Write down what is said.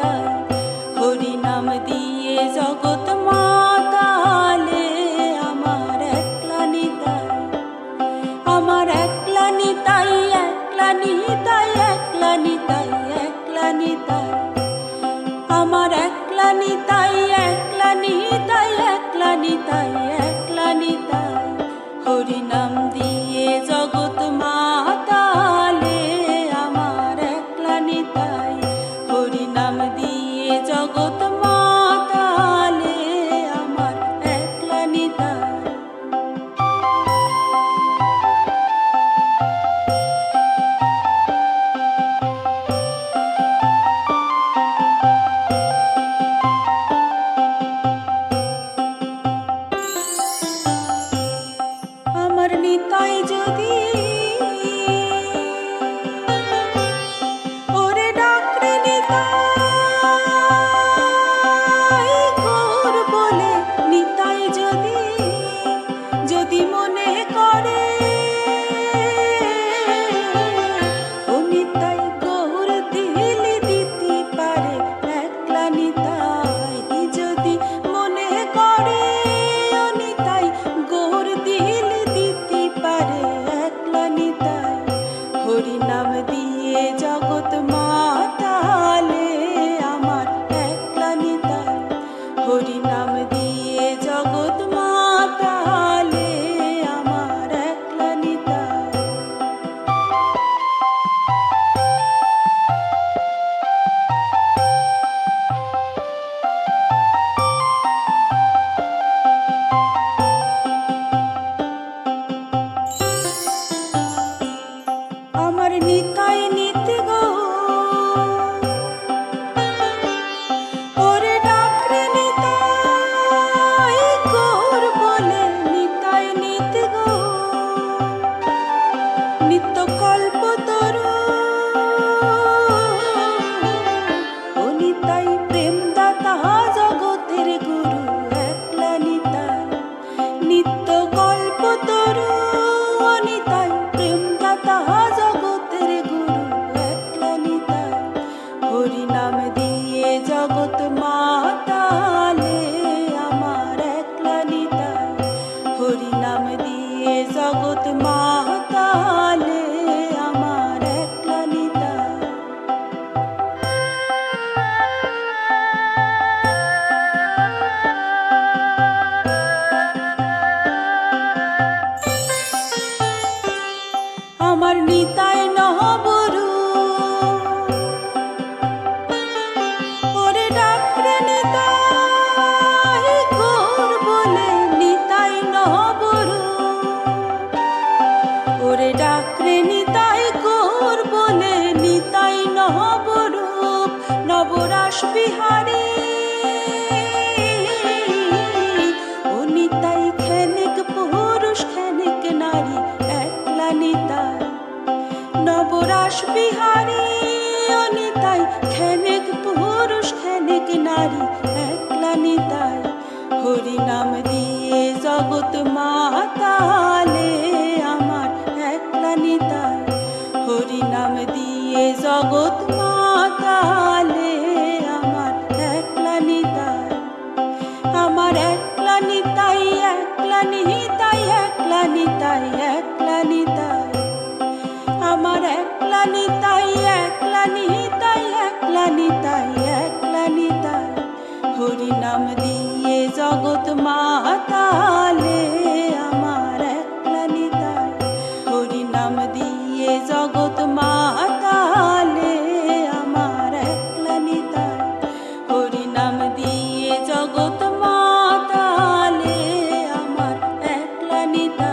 নিতাই, হরি নাম দিয়ে জগৎ মাতালে আমার একলা নিতাই, আমার একলা নিতাই, একলা নিতাই, একলা নিতাই, একলা নিতাই, আমার একলা নিতাই, একলা নিতাই, একলা নিতাই, একলা নিতাই, হরি নাম দিয়ে জগৎ মাতালে আমার একলা নিতাই, হরি নাম দিয়ে জগৎ মাতালে আমার একলা নিতাই। আমার নিতাই যদি ওরে ডাকরে নিতাই গৌর বলে, নিতাই যদি যদি মনে করে ও নিতাই গৌর দিলে দিতে পারে, একলা নিতাই যদি মনে করে ও নিতাই গৌর দিলে দিতে পারে, একলা নিতাই, হরি নাম দিয়ে জগৎ মাতালে আমার একলা নিতাই, হরি নাম দিয়ে জগৎ মাতালে আমার একলা নিতাই। আমার নিতাই নিতে গো ওরে ডাকরে নিতাই গৌর বলে, নিতাই নিতে গো নিত্য কল্প তরু ও নিতাই প্রেম দাতা জগতের গুরু, একলা নিতাই, নিত্য কল্প তরু ও নিতাই প্রেম দাতা জগতের গুরু, একলা নিতাই, হরি নাম দিয়ে জগৎ মাতালে আমার একলা নিতাই, হরি নাম দিয়ে জগৎ মাতালে আমার একলা নিতাই। আমার নিতাই নহবরু ওরে ডাকরে নিতাই গৌর বলে, নিতাই নহবরু ওরে ডাকরে নিতাই গৌর বলে, নিতাই নহবরূপ নবরাস বিহারী ও নিতাই ক্ষণিক পুরুষ ক্ষণিক নারী, একলা নিতাই, নবরাস বিহারী ও নিতাই ক্ষণিক পুরুষ ক্ষণিক নারী, একলা নিতাই, হরি নাম দিয়ে জগৎ মাতালে আমার একলা নিতাই, হরি নাম দিয়ে জগৎ মাতালে আমার একলা নিতাই, আমার একলা নিতাই, একলা নিতাই, একলা নিতাই, একলা নিতাই, আমার একলা নিতাই, একলা নিতাই, একলা নিতাই, একলা নিতাই, হরি নাম দিয়ে জগৎ মাতালে আমার একলা নিতাই, হরি নাম দিয়ে জগৎ মাতালে আমার একলা নিতাই, হরি নাম দিয়ে জগৎ মাতালে আমার একলা নিতাই।